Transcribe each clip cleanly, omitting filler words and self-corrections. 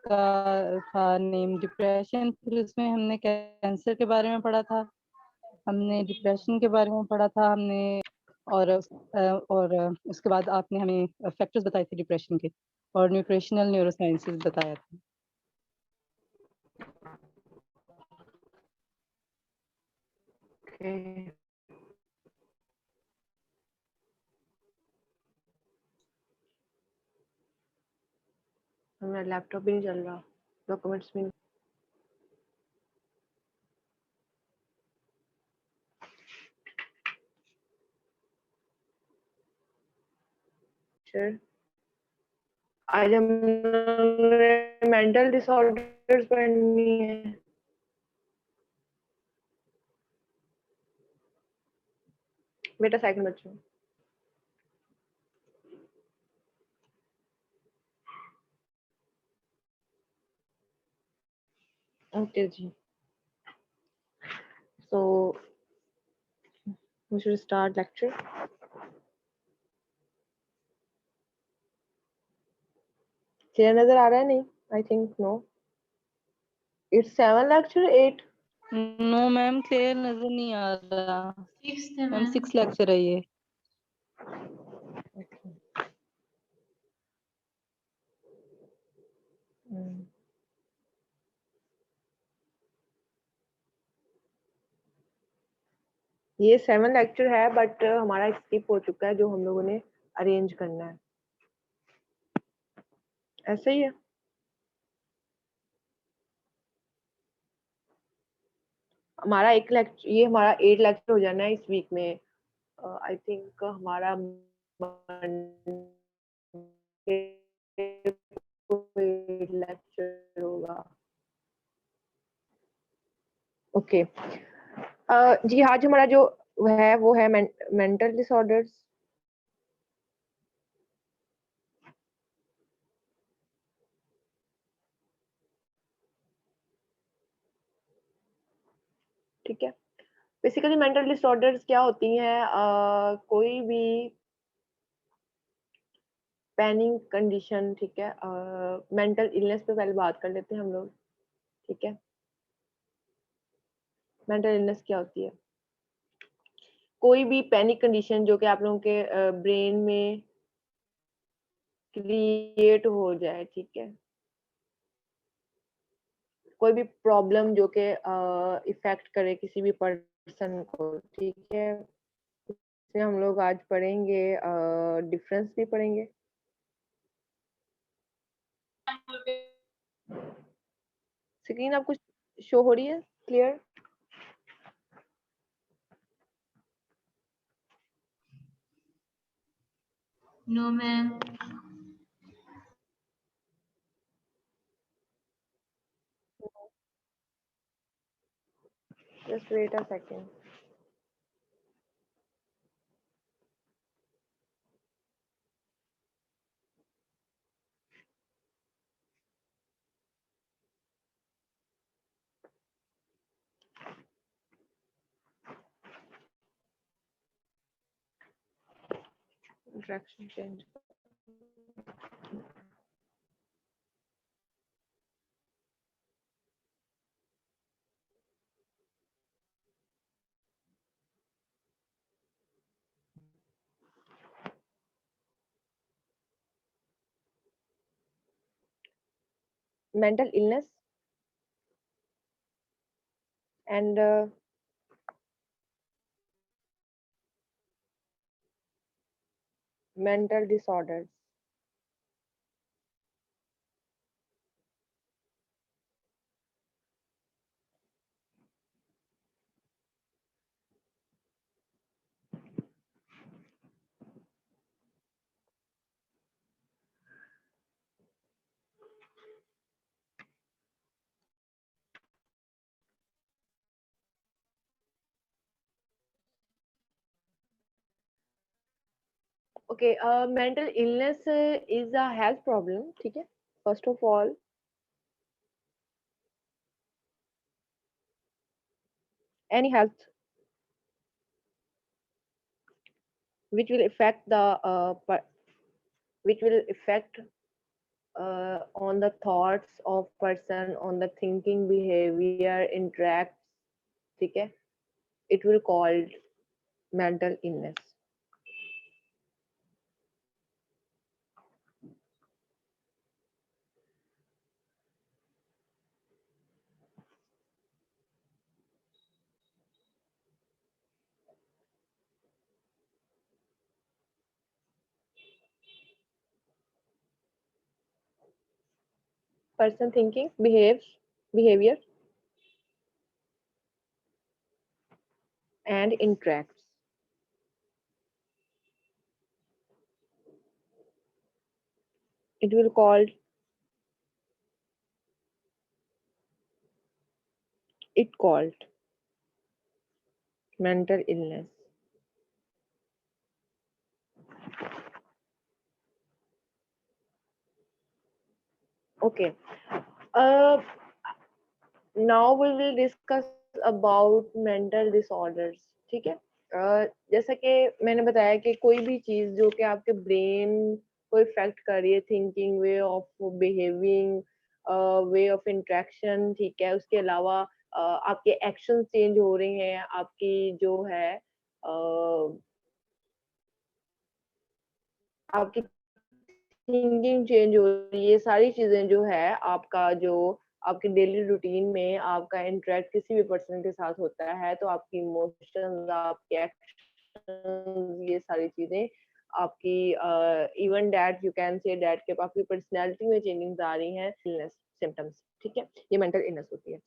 का था name depression. फिर उसमें हमने कैंसर के बारे में पढ़ा था, हमने डिप्रेशन के बारे में पढ़ा था हमने, और उसके बाद आपने हमें फैक्टर्स बताए थे डिप्रेशन के, और न्यूट्रिशनल न्यूरोसाइंसेस बताया था। Okay. मेरा लैपटॉप भी नहीं चल रहा, डॉक्यूमेंट्स भी नहीं। आज हम मेंटल डिसऑर्डर्स पढ़नी है। बेटा साइकिल मत छू। ओके जी, so we should start lecture. Clear नजर आ रहा है? नहीं, I think no. It's 7 lecture 8। No ma'am, clear नजर नहीं आ रहा मैम। 6 लेक्चर है ये। ये 7 लेक्चर है, बट हमारा स्किप हो चुका है जो हम लोगों ने अरेंज करना है। ऐसा ही है। हमारा एक लेक्चर, ये हमारा 8 लेक्चर हो जाना है इस वीक में। आई थिंक हमारा लेक्चर होगा। ओके जी, आज हमारा जो है वो है मेंटल डिसऑर्डर्स। ठीक है, बेसिकली मेंटल डिसऑर्डर्स क्या होती हैं? कोई भी पैनिक कंडीशन, ठीक है। मेंटल इलनेस पे पहले बात कर लेते हैं हम लोग, ठीक है। मेंटल इलनेस क्या होती है? कोई भी पैनिक कंडीशन जो कि आप लोगों के ब्रेन में क्रिएट हो जाए, ठीक है। कोई भी प्रॉब्लम जो कि इफेक्ट करे किसी भी पर्सन को, ठीक है। इसमें हम लोग आज पढ़ेंगे, डिफरेंस भी पढ़ेंगे। स्क्रीन आपको शो हो रही है clear? No ma'am. Just wait a second. Interaction change. mental illness and mental disorders. Okay, mental illness is a health problem, ठीक है। First of all, any health which will affect the which will affect on the thoughts of person, on the thinking behavior interacts, ठीक है, it will called mental illness. Person thinking behavior and interacts. It will called mental illness. Okay. Uh, now we will discuss about mental disorders. ठीक है. जैसा कि मैंने बताया कि कोई भी चीज जो कि आपके ब्रेन को इफेक्ट कर रही है, thinking, way of behaving, way of interaction, ठीक है, उसके अलावा आपके एक्शन चेंज हो रहे हैं, आपकी जो है आपकी थिंकिंग चेंज हो रही है, सारी चीजें जो है आपका जो आपके डेली रूटीन में आपका इंटरेक्ट किसी भी पर्सन के साथ होता है, तो आपकी इमोशंस, आपके एक्शन, ये सारी चीजें आपकी even that you can say that के आपकी पर्सनैलिटी में चेंजिंग्स आ रही हैं, इलनेस सिम्टम्स, ठीक है, ये मेंटल इलनेस होती है.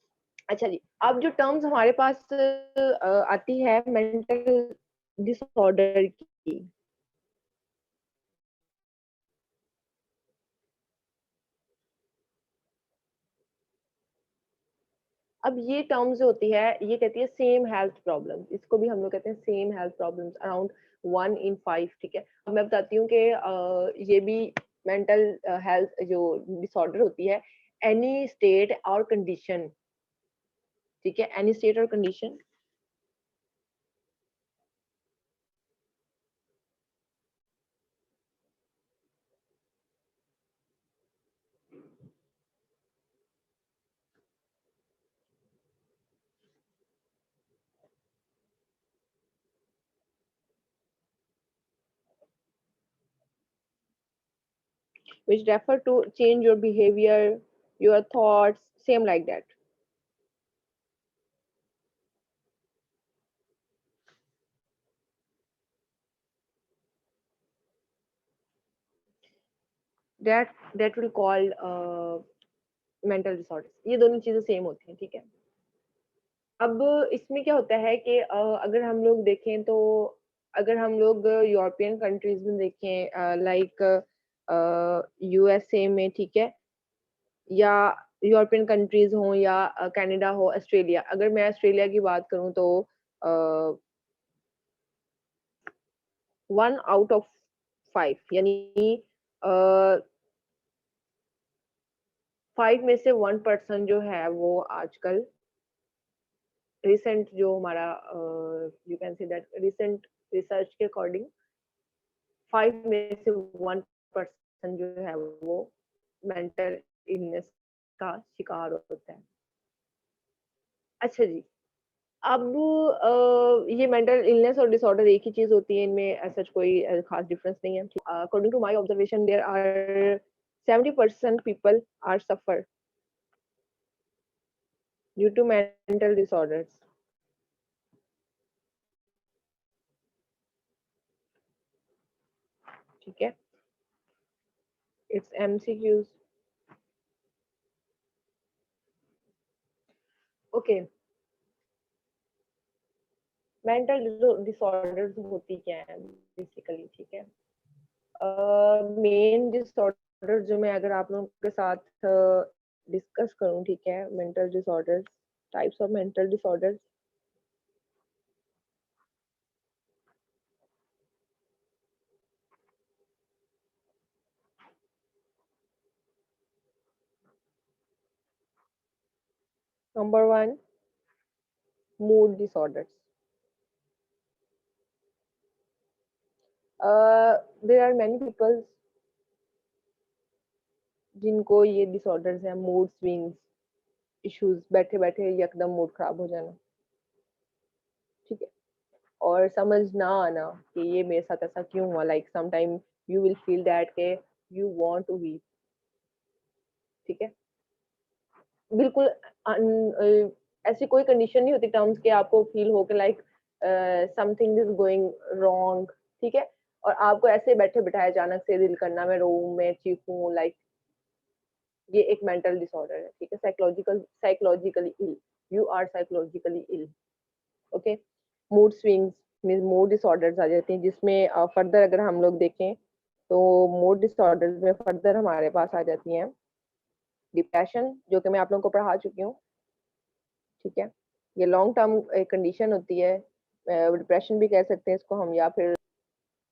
अच्छा जी, अब जो टर्म्स हमारे पास आती है मेंटल डिसऑर्डर की, अब ये टर्म्स जो होती है ये कहती है सेम हेल्थ प्रॉब्लम, इसको भी हम लोग कहते हैं same health problems around 1 in 5, ठीक है. अब मैं बताती हूँ कि ये भी मेंटल हेल्थ जो डिसऑर्डर होती है, एनी स्टेट और कंडीशन, ठीक है, एनी स्टेट और condition which refer to change your behavior, your thoughts, same like that. That will call mental disorders. ये दोनों चीजें सेम होती हैं, ठीक है. अब इसमें क्या होता है कि अगर हम लोग देखें तो अगर हम लोग यूरोपियन कंट्रीज में देखें, लाइक यूएसए में, ठीक है, या यूरोपियन कंट्रीज हो या कनाडा हो, ऑस्ट्रेलिया, अगर मैं ऑस्ट्रेलिया की बात करूं तो 1 out of 5 यानी 5 में से 1% जो है वो आजकल रिसेंट जो हमारा you can say that recent research के अकॉर्डिंग 5 में से 1% जो है वो मेंटल इलनेस का शिकार होता है. अच्छा जी, अब ये मेंटल इलनेस और डिसऑर्डर एक ही चीज होती है, इनमें ऐसा कोई खास डिफरेंस नहीं है. According to my observation there are 70% people are suffer due to mental disorders. ठीक है, it's MCQs. Okay, mental disorders होती क्या है बेसिकली, ठीक है. मेन डिसऑर्डर जो मैं अगर आप लोगों के साथ डिस्कस करूं, ठीक है, mental disorders, types of mental disorders. Number 1, mood disorders. There are many people जिनको ये डिसऑर्डर्स हैं, मूड स्विंग्स इश्यूज, बैठे बैठे एकदम मूड खराब हो जाना, ठीक है, और समझ ना आना कि ये मेरे साथ ऐसा क्यों हुआ, like some time you will feel that के यू वांट टू वीप, ठीक है, बिल्कुल ऐसी कोई कंडीशन नहीं होती टर्म्स के आपको फील हो के like something is going wrong, ठीक है, और आपको ऐसे बैठे बिठाए अचानक से दिल करना मैं रोऊं, मैं चीखूं, लाइक ये एक मेंटल डिसऑर्डर है, ठीक है, psychologically ill, you are psychologically ill, okay. Mood swings means mood disorders आ जाती हैं, जिसमें फर्दर अगर हम लोग देखें तो मूड डिसऑर्डर्स में फर्दर हमारे पास आ जाती हैं डिप्रेशन, जो कि मैं आप लोगों को पढ़ा चुकी हूँ, ठीक है, ये लॉन्ग टर्म कंडीशन होती है, डिप्रेशन भी कह सकते हैं इसको हम, या फिर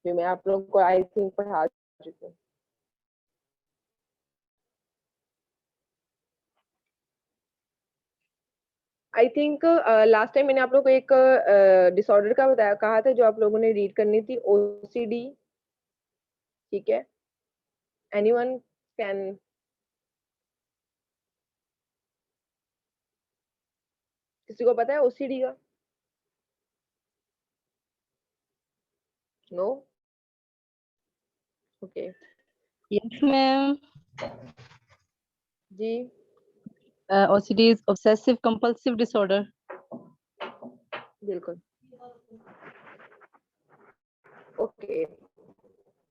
जो मैं आप लोगों को आई थिंक पढ़ा चुकी हूँ। आई थिंक लास्ट टाइम मैंने आप लोगों को एक डिसऑर्डर का बताया, कहा था, जो आप लोगों ने रीड करनी थी, ओसीडी, ठीक है, एनीवन कैन, किसी को पता है ओसीडी का? No, okay, yes ma'am. जी, OCD is obsessive compulsive disorder. बिल्कुल, ओके।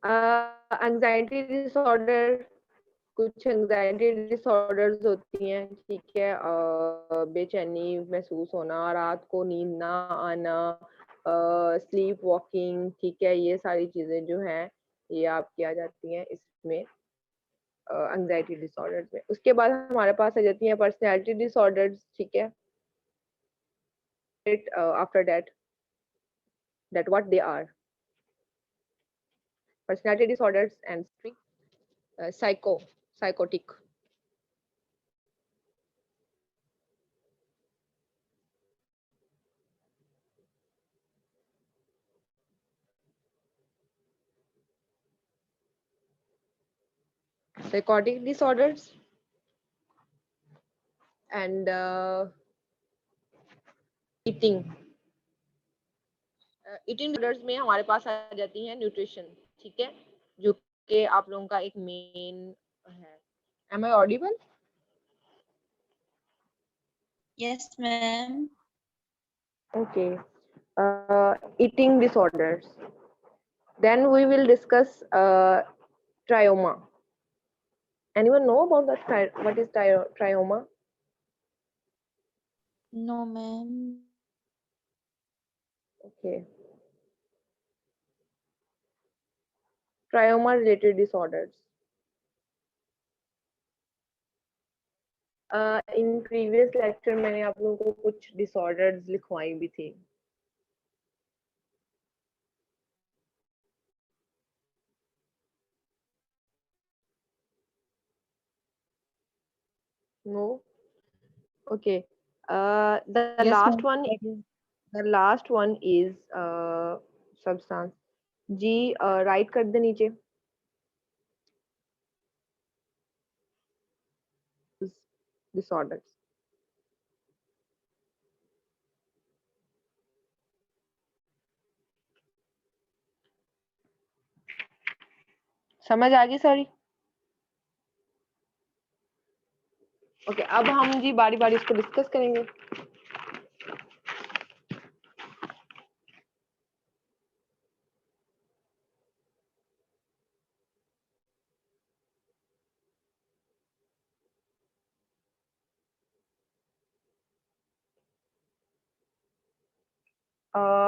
एंजाइटी डिसऑर्डर, कुछ एंजाइटी डिसऑर्डर्स होती हैं, ठीक है, बेचैनी महसूस होना, रात को नींद ना आना, स्लीप वॉकिंग, ठीक है, ये सारी चीजें जो हैं ये आपकी आ जाती हैं इसमें एंजाइटी डिसऑर्डर्स में। उसके बाद हमारे पास आ जाती हैं पर्सनैलिटी डिसऑर्डर्स, ठीक है, after that what they our personality disorders and psychotic. Psychotic disorders and eating eating disorders में हमारे पास आ जाती है न्यूट्रिशन, ठीक है, जो कि आप लोगों का एक मेन है। Am I audible? Yes, ma'am. Okay, eating disorders, then we will discuss trioma. Anyone know about that? What is trioma? No, ma'am. Okay, trioma related disorders. In previous lecture मैंने आप लोगों को कुछ डिसऑर्डर्स लिखवाई भी थी। No, okay, the Yes, last ma'am. one is the last one is substance, जी write कर दे नीचे, disorders। समझ आ गई सारी? ओके, अब हम जी बारी बारी इसको डिस्कस करेंगे।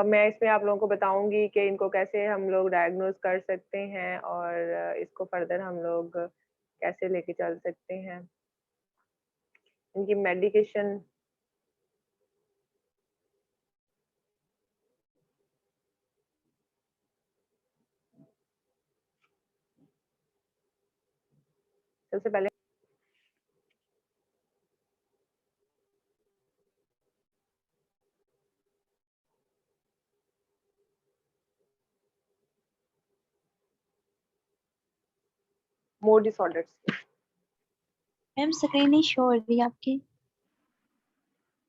मैं इसमें आप लोगों को बताऊंगी कि इनको कैसे हम लोग डायग्नोज कर सकते हैं और इसको फर्दर हम लोग कैसे लेके चल सकते हैं, इनकी मेडिकेशन। सबसे पहले मूड डिसऑर्डर्स, मैम स्क्रीन नहीं शो हो रही आपकी।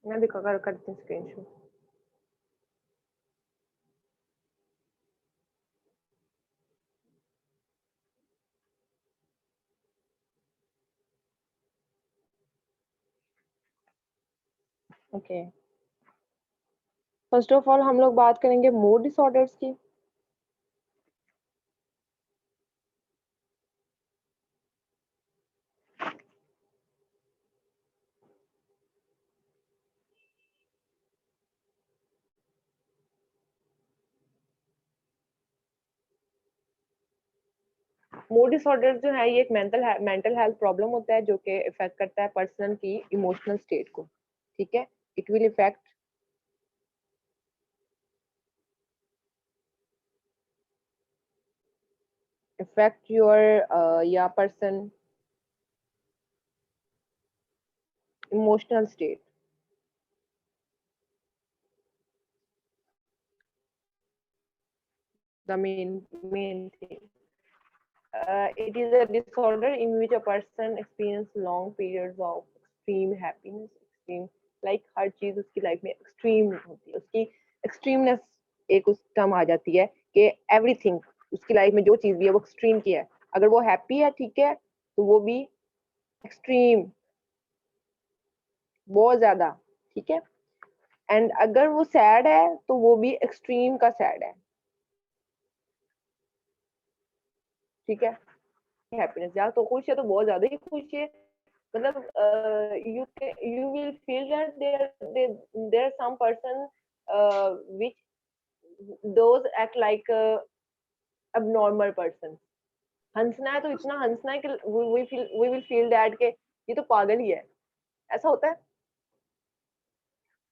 मैं दिखा कर करती हूँ screen show. Okay, first of all हम लोग बात करेंगे मूड डिसऑर्डर्स की। मूड डिसऑर्डर जो है ये एक मेंटल हेल्थ प्रॉब्लम होता है जो कि इफेक्ट करता है पर्सन की इमोशनल स्टेट को। ठीक है, इट विल इफेक्ट योर या person emotional state. The main thing. It is a disorder in which a person experiences long periods of extreme happiness, extreme like हर चीज उसकी लाइफ में एक्सट्रीम होती है, उसकी एक्सट्रीमनेस एक उस टर्म आ जाती है कि एवरीथिंग उसकी लाइफ में जो चीज भी है वो एक्सट्रीम की है। अगर वो हैप्पी है ठीक है तो वो भी एक्सट्रीम, बहुत ज्यादा, ठीक है। एंड अगर वो सैड है तो वो भी एक्सट्रीम का सैड है, ठीक है। हैप्पीनेस या तो खुश है तो बहुत ज्यादा ही खुश है, मतलब you will feel that there are some person which those act like a abnormal person। हंसना है तो इतना हंसना है कि we will feel that के ये तो पागल ही है, ऐसा होता है।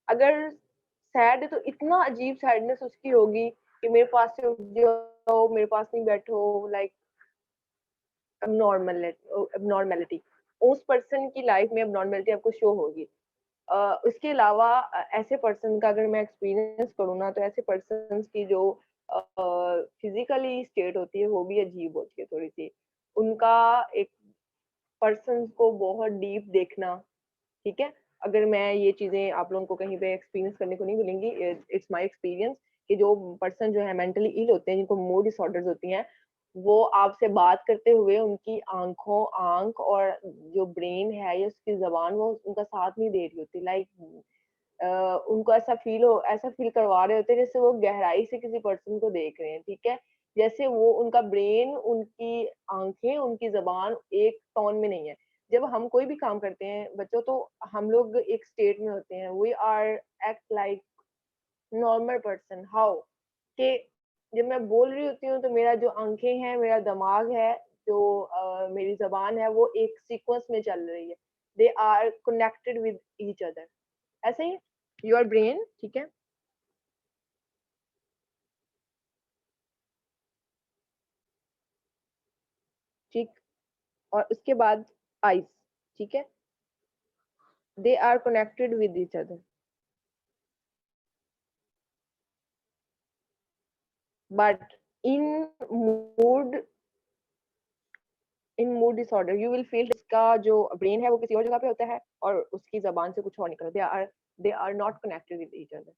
अगर सैड है तो इतना अजीब सैडनेस उसकी होगी कि मेरे पास से उठ जाओ, मेरे पास नहीं बैठो, लाइक abnormality उस पर्सन की लाइफ में abnormality आपको शो होगी। उसके अलावा ऐसे पर्सन का अगर मैं एक्सपीरियंस करूँ ना तो ऐसे पर्सन की जो फिजिकली स्टेट होती है वो भी अजीब होती है थोड़ी सी। उनका एक पर्सन को बहुत डीप देखना, ठीक है। अगर मैं ये चीजें आप लोगों को कहीं पे एक्सपीरियंस करने को नहीं मिलेंगी, इट्स माय एक्सपीरियंस कि जो पर्सन जो है मेंटली इल होते हैं, जिनको मूड डिसऑर्डर्स होती हैं, वो आपसे बात करते हुए उनकी आंख और जो ब्रेन है या उसकी जबान वो उनका साथ नहीं दे रही होती। लाइक उनको ऐसा फील करवा रहे होते हैं जैसे वो गहराई से किसी पर्सन को देख रहे हैं, ठीक है। जैसे वो उनका ब्रेन, उनकी आंखें, उनकी जबान एक टोन में नहीं है। जब हम कोई भी काम करते हैं बच्चों तो हम लोग एक स्टेट में होते हैं, we are act like normal person. How कि जब मैं बोल रही होती हूँ तो मेरा जो आंखें हैं, मेरा दिमाग है, जो मेरी जबान है वो एक सीक्वेंस में चल रही है, they are connected with each other. ऐसे ही योर ब्रेन, ठीक है, ठीक, और उसके बाद आईज, ठीक है, they are connected with each other. But in mood in mood disorder you will feel इसका जो ब्रेन है वो किसी और जगह पे होता है और उसकी जबान से कुछ और निकल, they are not connected with each other,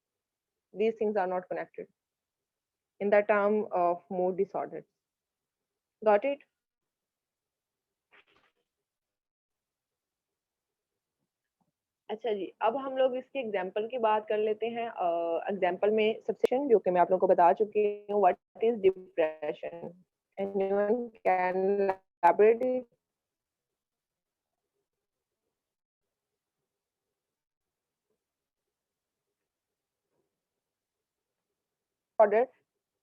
these things are not connected in the term of mood disorders। Got it? अच्छा जी, अब हम लोग इसके एग्जाम्पल की बात कर लेते हैं। एग्जाम्पल में सबसे जो कि मैं आप लोगों को बता चुकी हूँ, what is depression, anyone can elaborate it? Disorder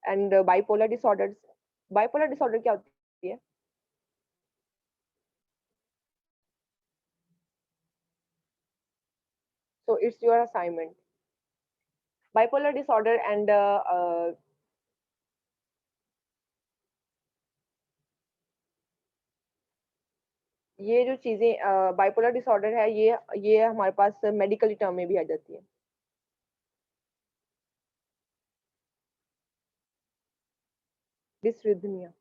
and bipolar disorders। bipolar disorder क्या होती है? So it's your assignment। bipolar disorder and ये जो चीजें बाइपोलर डिसऑर्डर है, ये हमारे पास मेडिकल टर्म में भी आ जाती है। डिसरिथमिया।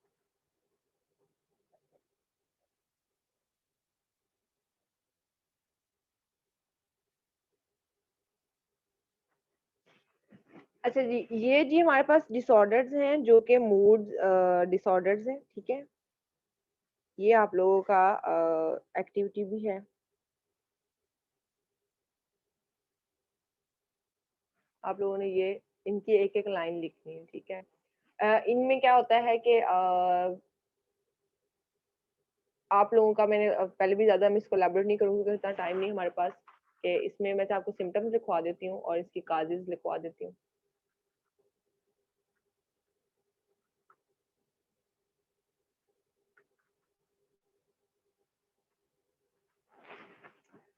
अच्छा जी, ये जी हमारे पास डिसऑर्डर्स हैं जो कि मूड डिसऑर्डर्स हैं, ठीक है। ये आप लोगों का एक्टिविटी भी है। आप लोगों ने ये इनकी एक एक लाइन लिखनी है, ठीक है। इनमें क्या होता है कि आप लोगों का मैंने पहले भी ज़्यादा मैं इसको एलैबोरेट नहीं करूँगी क्योंकि इतना टाइम नहीं है हमारे पास, कि इसमें मैं तो आपको सिम्पटम्स लिखवा देती हूँ और इसकी काजेज़ लिखवा देती हूँ।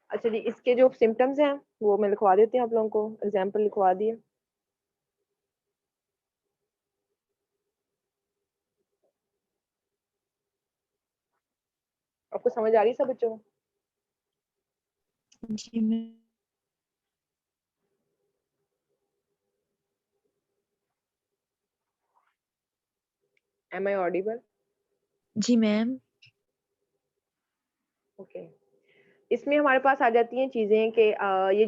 अच्छा जी, इसके जो सिम्पटम्स हैं वो मैं लिखवा देती हूँ आप लोगों को, एग्जाम्पल लिखवा दिए। आपको समझ आ रही है सब बच्चों को? जी मैम। Am I audible? जी मैम। ओके। इसमें हमारे पास आ जाती हैं चीज़ें कि ये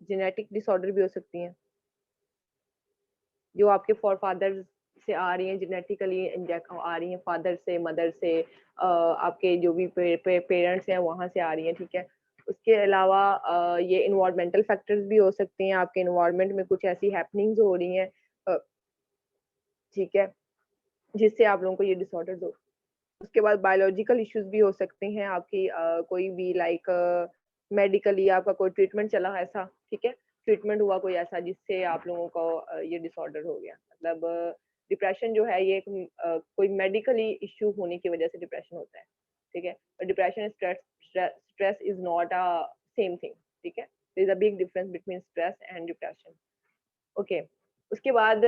जेनेटिक डिसऑर्डर भी हो सकती हैं, जो आपके फॉरफादर से आ रही हैं, जेनेटिकली इंजेक्ट आ रही हैं, फादर से, मदर से, आपके जो भी पेरेंट्स हैं वहाँ से आ रही हैं, ठीक है। उसके अलावा ये इन्वायरमेंटल फैक्टर्स भी हो सकते हैं, आपके इन्वायरमेंट में कुछ ऐसी हैपनिंग्स हो रही हैं, ठीक है, जिससे आप लोगों को ये डिसऑर्डर्स हो। उसके बाद बायोलॉजिकल इश्यूज भी हो सकते हैं, आपकी कोई भी लाइक मेडिकली आपका कोई ट्रीटमेंट चला है ऐसा, ठीक है, ट्रीटमेंट हुआ कोई ऐसा जिससे आप लोगों को ये डिसऑर्डर हो गया। मतलब डिप्रेशन जो है ये एक कोई मेडिकली इश्यू होने की वजह से डिप्रेशन होता है, ठीक है। Depression stress stress is not a same thing, ठीक है। There is a big difference between stress and depression. Okay. उसके बाद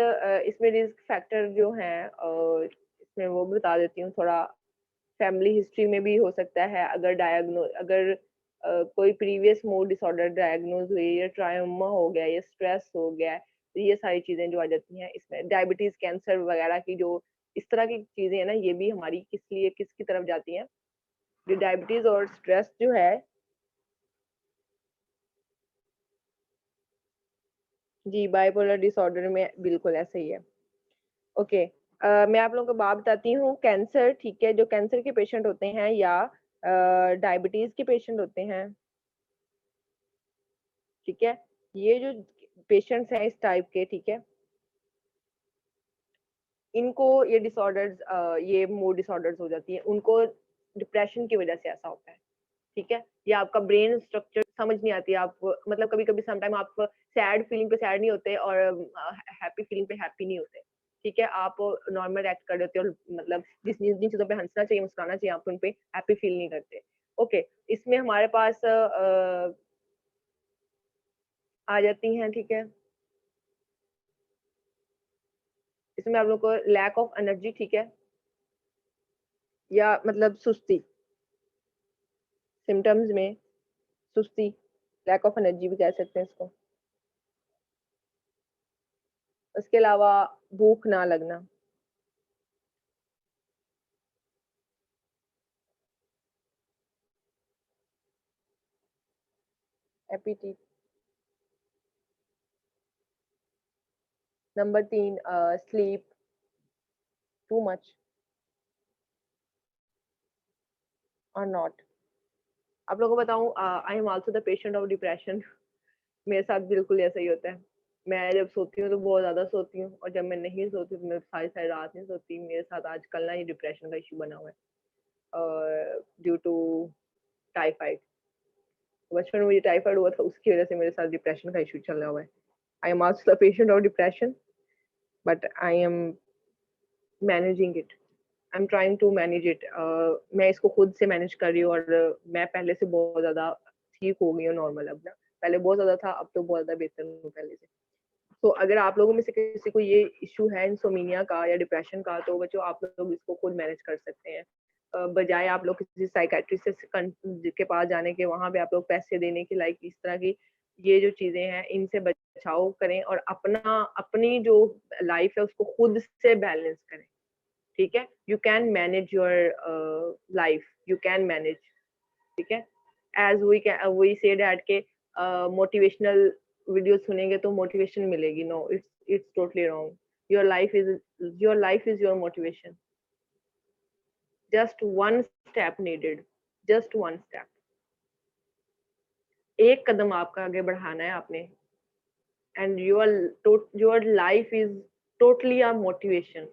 इसमें रिस्क फैक्टर जो हैं इसमें वो बता देती हूँ थोड़ा। फैमिली हिस्ट्री में भी हो सकता है, अगर कोई प्रीवियस मूड डिसऑर्डर डायग्नोज हुई, या ट्रायमा हो गया, या स्ट्रेस हो गया, तो ये सारी चीजें जो आ जाती हैं इसमें। डायबिटीज, कैंसर वगैरह की जो इस तरह की चीजें हैं ना, ये भी हमारी किसकी तरफ जाती हैं। जो डायबिटीज और स्ट्रेस जो है, जी बाइपोलर डिसऑर्डर में बिल्कुल ऐसा ही है। ओके। मैं आप लोगों को बात बताती हूँ। कैंसर, ठीक है, जो कैंसर के पेशेंट होते हैं या डायबिटीज के पेशेंट होते हैं, ठीक है, ये जो पेशेंट्स हैं इस टाइप के, ठीक है, इनको ये डिसऑर्डर्स, ये मूड डिसऑर्डर्स हो जाती है, उनको डिप्रेशन की वजह से ऐसा होता है, ठीक है। या आपका ब्रेन स्ट्रक्चर समझ नहीं आती, आप मतलब कभी कभी समटाइम आप सैड फीलिंग पे सैड नहीं होते और हैप्पी फीलिंग पे हैप्पी नहीं होते, ठीक है। आप नॉर्मल एक्ट कर देते हो और मतलब जिन जिन चीजों पे हंसना चाहिए, मुस्कुराना चाहिए, आप उन पे हैप्पी फील नहीं करते। ओके। इसमें हमारे पास आ जाती हैं, ठीक है, इसमें आप लोग को लैक ऑफ एनर्जी, ठीक है, या मतलब सुस्ती, सिम्टम्स में सुस्ती, लैक ऑफ एनर्जी भी कह सकते हैं इसको। उसके अलावा भूख ना लगना, एपीटीट। नंबर 3, स्लीप टू मच और नॉट। आप लोगों को बताऊं, आई am also the patient of depression. मेरे साथ बिल्कुल ऐसा ही होता है। मैं जब सोती हूँ तो बहुत ज्यादा सोती हूँ, और जब मैं नहीं सोती तो मैं सारी सारी रात नहीं सोती। मेरे साथ आजकल ना ये डिप्रेशन का इशू बना हुआ है ड्यू टू टाइफाइड। बचपन में मुझे टाइफाइड हुआ था, उसकी वजह से मेरे साथ डिप्रेशन का इशू चल रहा हुआ है। I am also the patient of depression, but I am managing it. I am trying to manage it. मैं इसको खुद से मैनेज कर रही हूँ, और मैं पहले से बहुत ज्यादा ठीक हो गई हूँ नॉर्मल अब ना। पहले बहुत ज्यादा था, अब तो बहुत ज्यादा बेहतर हूँ पहले से। तो अगर आप लोगों में से किसी को ये इशू है इंसोमिनिया का या डिप्रेशन का, तो बच्चों आप लोग इसको खुद मैनेज कर सकते हैं। बजाय आप लोग किसी साइकेट्रिस्ट के पास जाने के, वहां पे आप लोग पैसे देने के, लाइक इस तरह की ये जो चीजें हैं इनसे बचाव करें, और अपनी जो लाइफ है उसको खुद से बैलेंस करें, ठीक है। You can manage your life, you can manage, ठीक है। एज वी से डैट के मोटिवेशनल वीडियो सुनेंगे तो मोटिवेशन मिलेगी, no, it's totally wrong. Your life is your motivation. Just one step needed, just one step. एक कदम आपका आगे बढ़ाना है आपने, and your life is totally a motivation.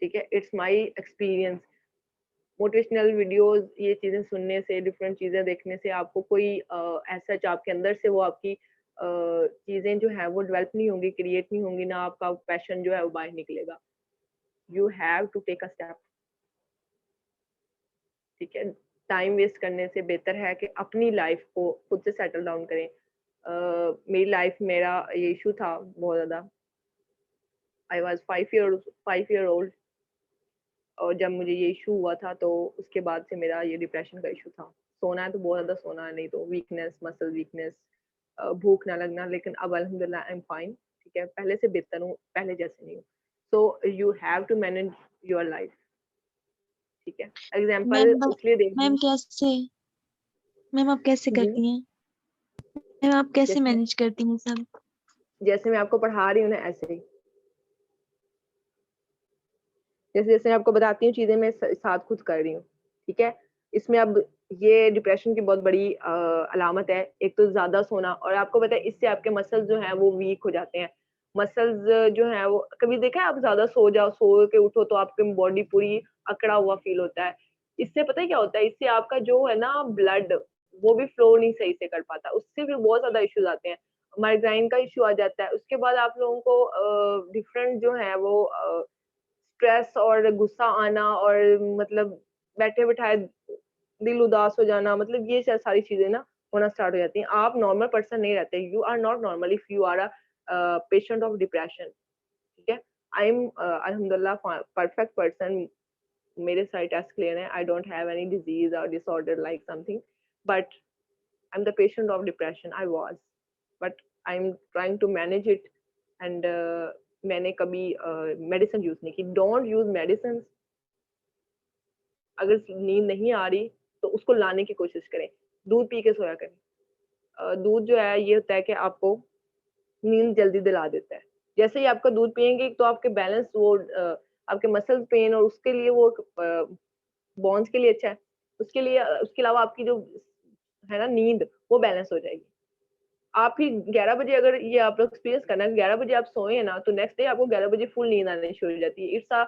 ठीक है, it's my experience. Motivational videos, ये चीजें सुनने से, डिफरेंट चीजें देखने से आपको कोई ऐसा आपके अंदर से वो आपकी चीजें जो है वो डेवलप नहीं होंगी, क्रिएट नहीं होंगी, ना आपका पैशन जो है वो बाहर निकलेगा। You have to take a step. ठीक है, टाइम वेस्ट करने से बेहतर है कि अपनी लाइफ को खुद से सेटल डाउन करें। मेरी लाइफ, मेरा ये इशू था बहुत ज्यादा। आई वॉज 5 ईयर ओल्ड, और जब मुझे ये इशू हुआ था तो उसके बाद से मेरा ये डिप्रेशन का इशू था। सोना है तो बहुत ज्यादा सोना है, नहीं तो वीकनेस, मसल वीकनेस, भूख ना लगना। लेकिन अब अल्हम्दुलिल्लाह आई एम फाइन। ठीक है, पहले से बेहतर हूँ, पहले जैसे नहीं हूँ। So you have to manage your life. ठीक है, एग्जाम्पल मैम इसलिए दे रही मैम हूँ। कैसे मैम आप कैसे जी, करती हैं? मैम आप कैसे जैसे मैनेज करती हैं सब? जैसे मैं आपको पढ़ा रही हूँ ना, ऐसे ही। जैसे जैसे मैं आपको बताती हूँ चीजें, मैं साथ खुद कर रही हूँ। ठीक है, इसमें अब ये डिप्रेशन की बहुत बड़ी अलामत है। एक तो ज्यादा सोना, और आपको पता है इससे आपके मसल्स जो हैं वो वीक हो जाते हैं। मसल्स जो है वो, कभी देखा है आप ज्यादा सो जाओ, सो के उठो तो आपकी बॉडी पूरी अकड़ा हुआ फील होता है। इससे पता है क्या होता है, इससे आपका जो है ना ब्लड, वो भी फ्लो नहीं सही से कर पाता, उससे भी बहुत ज्यादा इश्यूज आते हैं। माइग्रेन का इश्यू आ जाता है। उसके बाद आप लोगों को डिफरेंट जो है वो स्ट्रेस और गुस्सा आना, और मतलब बैठे बिठाए दिल उदास हो जाना, मतलब ये सारी चीजें ना होना स्टार्ट हो जाती हैं। आप नॉर्मल पर्सन नहीं रहते। You are not normal if you are a patient of depression. ठीक है, आई एम अल्हम्दुलिल्लाह परफेक्ट पर्सन। मेरे सारे टेस्ट क्लियर है, I don't have any disease और disorder like something, but I am the patient of depression. I was, but I am trying to manage it. And मैंने कभी medicine use नहीं की। Don't use medicine. अगर नींद नहीं आ रही तो उसको लाने की कोशिश करें। दूध पी के सोया करें। दूध जो है ये होता है कि आपको नींद जल्दी दिला देता है। जैसे ही आपका दूध पियेंगे तो आपके बैलेंस वो आपके मसल्स पेन, और उसके लिए वो बॉन्स के लिए अच्छा है। उसके लिए उसके अलावा आपकी जो है ना नींद, वो बैलेंस हो जाएगी। आप ही 11 बजे, अगर ये आप लोग एक्सपीरियंस करना, 11 बजे आप सोए ना तो नेक्स्ट डे आपको 11 बजे फुल नींद आने शुरू हो जाती है। It's a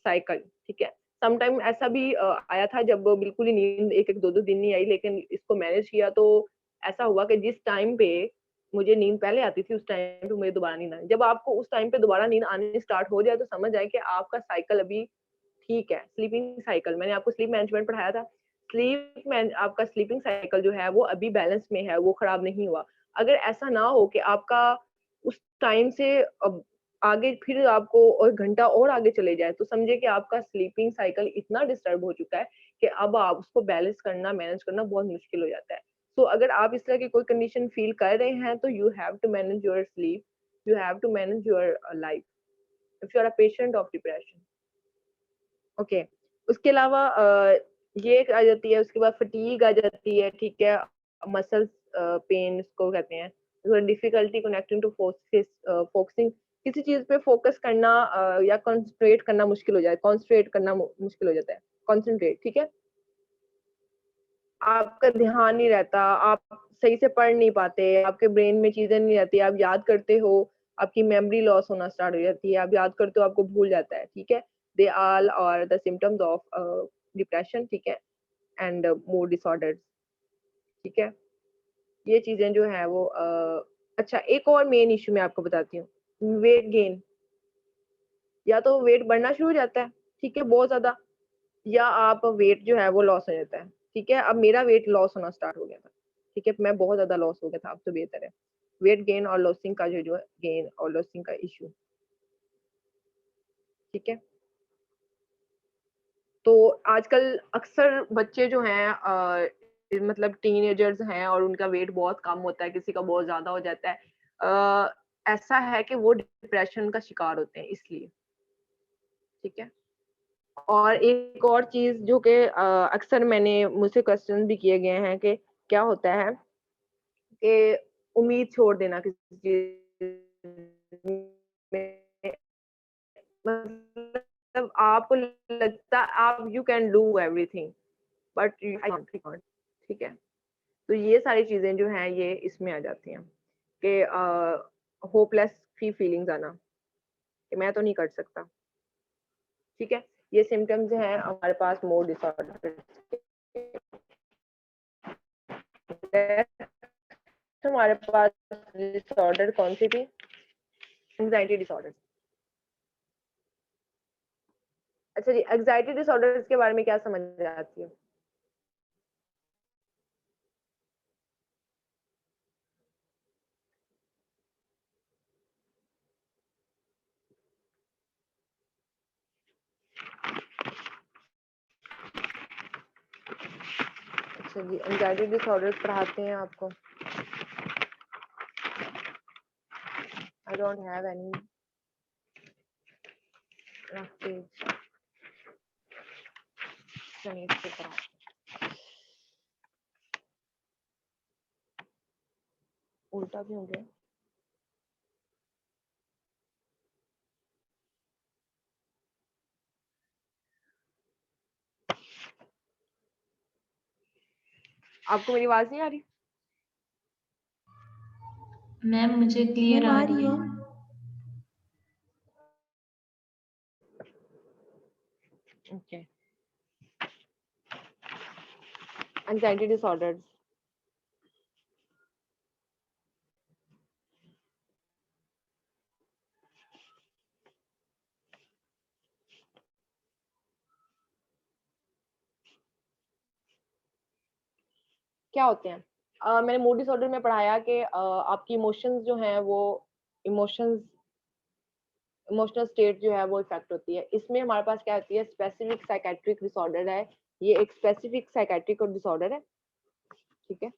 cycle. ठीक है, समटाइम ऐसा भी आया था जब बिल्कुल ही नींद एक एक दो दो दिन नहीं आई, लेकिन इसको मैनेज किया तो ऐसा हुआ कि जिस टाइम पे मुझे नींद पहले आती थी, उस टाइम पे मुझे दोबारा नींद आई। जब आपको उस टाइम पे दोबारा नींद आने स्टार्ट हो जाए तो समझ आए कि आपका साइकिल अभी ठीक है। स्लीपिंग साइकिल, मैंने आपको स्लीप मैनेजमेंट पढ़ाया था। आपका स्लीपिंग साइकिल जो है वो अभी बैलेंस में है, वो खराब नहीं हुआ। अगर ऐसा ना हो कि आपका उस टाइम से अब आगे फिर आपको और घंटा और आगे चले जाए, तो समझे कि आपका स्लीपिंग साइकिल इतना डिस्टर्ब हो चुका है कि अब आप उसको बैलेंस करना, मैनेज करना बहुत मुश्किल हो जाता है। तो अगर आप इस तरह की कोई कंडीशन फील कर रहे हैं तो you have to manage your sleep, you have to manage your life if you are a patient of depression. Okay, उसके अलावा ये एक आ जाती है, उसके बाद फटीग आ जाती है। ठीक है, मसल्स पेन इसको कहते हैं। डिफिकल्टी कनेक्टिंग टू फोकसिंग, किसी चीज पे फोकस करना या कंसंट्रेट करना मुश्किल हो जाए, कॉन्सेंट्रेट करना मुश्किल हो जाता है, कॉन्सेंट्रेट। ठीक है, आपका ध्यान नहीं रहता, आप सही से पढ़ नहीं पाते, आपके ब्रेन में चीजें नहीं रहती, आप याद करते हो, आपकी मेमोरी लॉस होना स्टार्ट हो जाती है, आप याद करते हो आपको भूल जाता है। ठीक है, they all are the symptoms of depression. ठीक है, एंड मूड डिसऑर्डर्स। ठीक है, ये चीजें जो है वो अच्छा, एक और मेन इश्यू मैं आपको बताती हूँ, वेट गेन। या तो वेट बढ़ना शुरू हो जाता है, ठीक है, बहुत ज्यादा, या आप वेट जो है वो लॉस हो जाता है। ठीक है, अब मेरा वेट लॉस होना स्टार्ट हो गया था। ठीक है, मैं बहुत ज्यादा लॉस हो गया था, अब तो बेहतर है। वेट गेन और लॉसिंग का जो है, गेन और लॉसिंग का इश्यू। ठीक है, तो आजकल अक्सर बच्चे जो हैं मतलब टीनेजर्स हैं और उनका वेट बहुत कम होता है, किसी का बहुत ज्यादा हो जाता है। ऐसा है कि वो डिप्रेशन का शिकार होते हैं इसलिए। ठीक है, और एक और चीज जो कि अक्सर मैंने मुझसे क्वेश्चन भी किए गए हैं कि क्या होता है कि उम्मीद छोड़ देना किसी चीज में, मतलब आपको लगता आप you can do everything but I can't, ठीक है। तो ये सारी चीजें जो हैं ये इसमें आ जाती हैं कि होपलेस फीलिंग्स आना कि मैं तो नहीं कर सकता, ठीक है। ये सिम्टम्स हैं हमारे पास मूड डिसऑर्डर। हमारे पास डिसऑर्डर कौन सी थी? Anxiety disorder. अच्छा जी, एंजाइटी डिसऑर्डर के बारे में क्या समझ आती है? अच्छा जी, एंजाइटी डिसऑर्डर पढ़ाते हैं आपको। आई don't have any rough page. चलिए इसको पढ़ाते हैं। उल्टा भी हो गया। आपको मेरी आवाज नहीं आ रही? मैम मुझे क्लियर मैम आ आ रही रही है। है। ओके। Anxiety disorders. क्या होते हैं? मैंने मूड डिसऑर्डर में पढ़ाया कि आपकी इमोशंस जो हैं वो इमोशंस इमोशनल स्टेट जो है वो इफेक्ट होती है। इसमें हमारे पास क्या होती है? स्पेसिफिक साइकेट्रिक डिसऑर्डर है। ये एक स्पेसिफिक साइकेट्रिक और डिसऑर्डर है, ठीक है।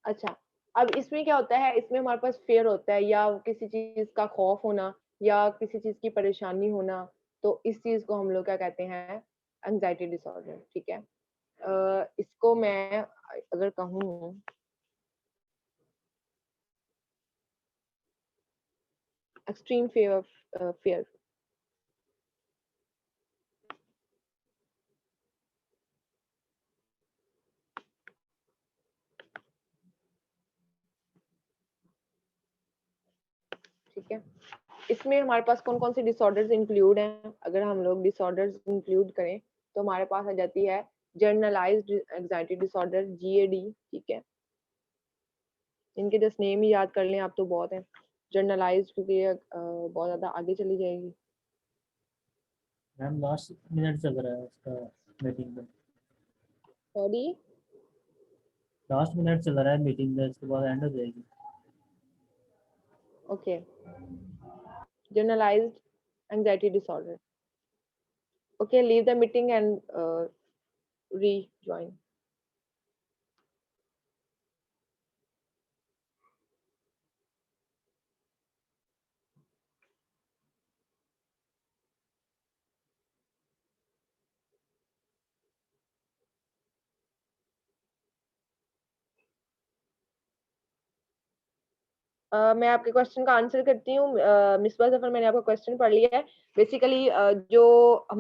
अच्छा, अब इसमें क्या होता है? इसमें हमारे पास फेयर होता है या किसी चीज का खौफ होना या किसी चीज की परेशानी होना, तो इस चीज को हम लोग क्या कहते हैं? एंजाइटी डिसऑर्डर, ठीक है। इसको मैं अगर कहूँ एक्सट्रीम fear। ठीक है, इसमें हमारे पास कौन कौन से डिसऑर्डर्स इंक्लूड हैं? अगर हम लोग डिसऑर्डर्स इंक्लूड करें तो हमारे पास आ जाती है जर्नलाइज्ड एंजाइटी डिसऑर्डर, GAD, ठीक है। इनके जस्ट नेम ही याद कर लें आप तो बहुत है। जर्नलाइज्ड क्योंकि ये बहुत ज्यादा आगे चली जाएगी। मैम लास्ट मिनट चल रहा है उसका मीटिंग का। सॉरी, लास्ट मिनट चल रहा है मीटिंग का, इसके बाद एंड हो जाएगी। Okay. generalized anxiety disorder. Okay, leave the meeting and rejoin. मैं आपके क्वेश्चन का आंसर करती हूँ। मिसबा जफर, मैंने आपका क्वेश्चन पढ़ लिया है। बेसिकली जो हमारे